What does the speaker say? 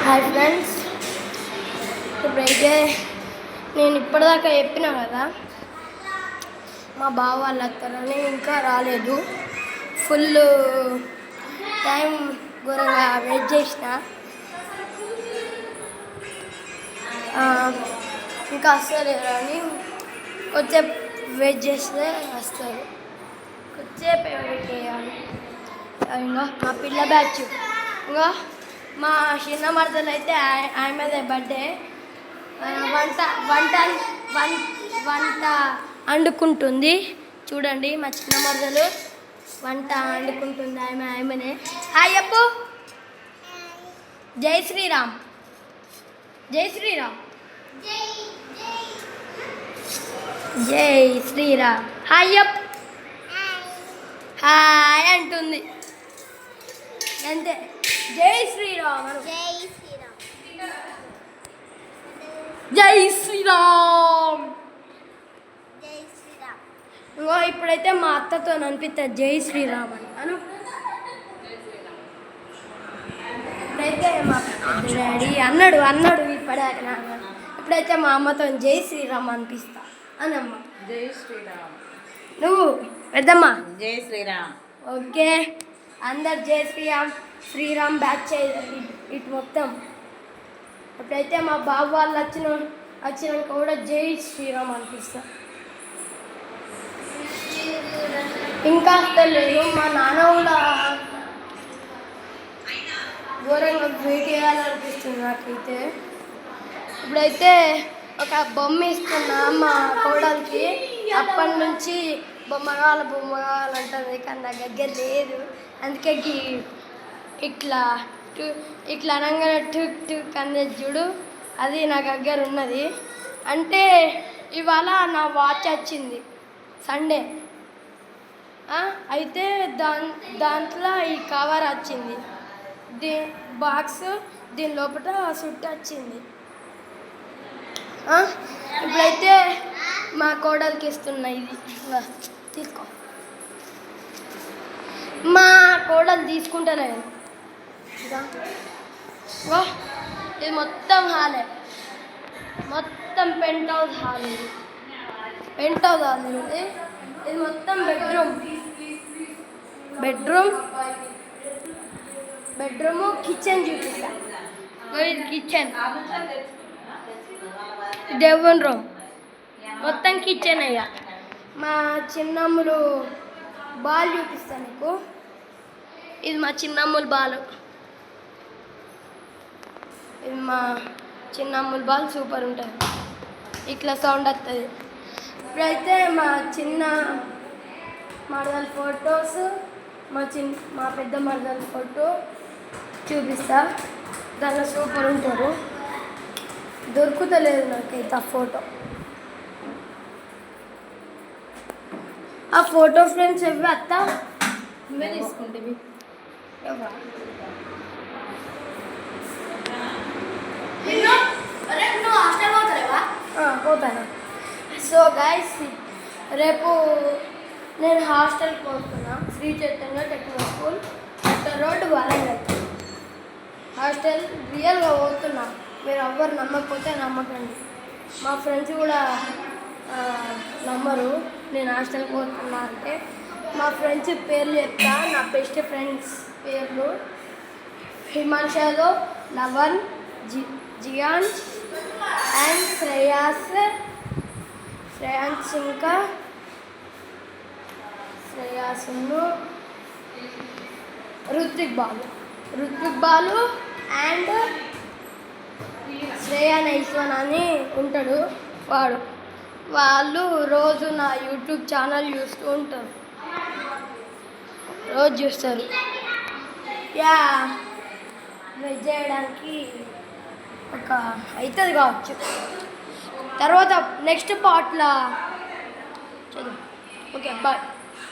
Hi friends, ఇప్పుడైతే నేను ఇప్పటిదాకా చెప్పినా కదా మా బావ వాళ్ళు వస్తారని, ఇంకా రాలేదు. ఫుల్ టైం ఘోరంగా వెయిట్ చేసిన, ఇంకా వస్తలేరు అని కొద్దిసేపు వెయిట్ చేస్తే వస్తారు. కొద్దిసేపు వెయిట్ చేయాలి. ఇంకా మా పిల్ల బ్యాచ్, ఇంకా మా చిన్న మరదలు అయితే ఆమెదే బర్త్డే. వంట వంట వంట వండుకుంటుంది. చూడండి, మా చిన్న మరదలు వంట వండుకుంటుంది. ఆమెనే హాయ్ అప్పు. జై శ్రీరామ్, జై శ్రీరామ్, జై శ్రీరామ్. హాయ్ అప్, హాయ్ అంటుంది అంతే. జై శ్రీరామ్, జై శ్రీరామ్, జై శ్రీరామ్, జై శ్రీరామ్. ఇంకో ఇప్పుడైతే మా అత్తతో అనిపిస్తా జై శ్రీరామ్ అని అను. ఇప్పుడైతే మా డాడీ అన్నాడు ఇప్పుడైతే మా అమ్మతో జై శ్రీరామ్ అనిపిస్తా అనమ్మ. జై శ్రీరామ్. నువ్వు పెద్దమ్మ జై శ్రీరామ్. ఓకే, అందరు జై శ్రీరామ్. శ్రీరామ్ బ్యాచ్ ఇటు మొత్తం. ఇప్పుడైతే మా బాబు వాళ్ళు వచ్చినాక కూడా జై శ్రీరామ్ అనిపిస్తా. ఇంకా తెలియదు, మా నాన్న కూడా ఘోరంగా వెయిట్ చేయాలనిపిస్తుంది నాకైతే. ఇప్పుడైతే ఒక బొమ్మ ఇస్తున్నా మా కోడలికి. అప్పటి నుంచి బొమ్మ కావాలంటుంది, కానీ నా దగ్గర లేదు. అందుకే ఇట్లా అనగానే టుక్ అనేది చూడు, అది నా దగ్గర ఉన్నది. అంటే ఇవాళ నా వాచ్ వచ్చింది సండే, అయితే దాంట్లో ఈ కవర్ వచ్చింది, బాక్స్ దీని లోపల సుట్టు వచ్చింది. ఇప్పుడైతే మా కోడలికి ఇస్తున్నా. ఇది తీసుకో. మా కోడలు తీసుకుంటలేదు. ఇది మొత్తం హాలే, మొత్తం పెంట్ హౌస్ హాల్. ఇది మొత్తం బెడ్రూమ్ కిచెన్ చూపిస్తా. ఇది కిచెన్, దేవుని రూమ్, మొత్తం కిచెన్. అయ్యా మా చిన్నమ్ములు బాల్ చూపిస్తా నీకు. ఇది మా చిన్నమ్ములు బాల్, ఇది మా చిన్నమ్ములు బాల్ సూపర్ ఉంటుంది. ఇట్లా సౌండ్ వస్తుంది. ఇప్పుడైతే మా చిన్న మరదల ఫొటోస్, మా పెద్ద మరదల ఫోటో చూపిస్తా. దానిలో సూపర్ ఉంటారు. దొరుకుతలేదు నాకైతే ఆ ఫోటో. ఆ ఫోటో ఫ్రేమ్స్ ఇవి అత్త నువ్వే తీసుకుంటేవి. పోతాను. సో గైస్, రేపు నేను హాస్టల్కి పోతున్నా. Sri Chaitanya techno school, road Warangal hostel. రియల్గా పోతున్నా. మీరు ఎవ్వరు నమ్మకపోతే నమ్మకండి. మా ఫ్రెండ్స్ కూడా నమ్మరు నేను హాస్టల్కి పోతున్నా అంటే. మా ఫ్రెండ్స్ పేర్లు చెప్తా. నా బెస్ట్ ఫ్రెండ్స్ పేర్లు: హిమాంషలో, లవన్, జియాన్ అండ్ శ్రేయాన్స్, ఇంకా శ్రేయాసును, రుత్విక్ బాలు అండ్ శ్రేయా నైస్వన్ అని ఉంటాడు వాళ్ళు రోజు నా యూట్యూబ్ ఛానల్ చూస్తూ ఉంటారు, రోజు చూస్తారు. వెజ్ చేయడానికి ఒక అవుతుంది కావచ్చు. తర్వాత నెక్స్ట్ పార్ట్లో చదువు. Okay, bye.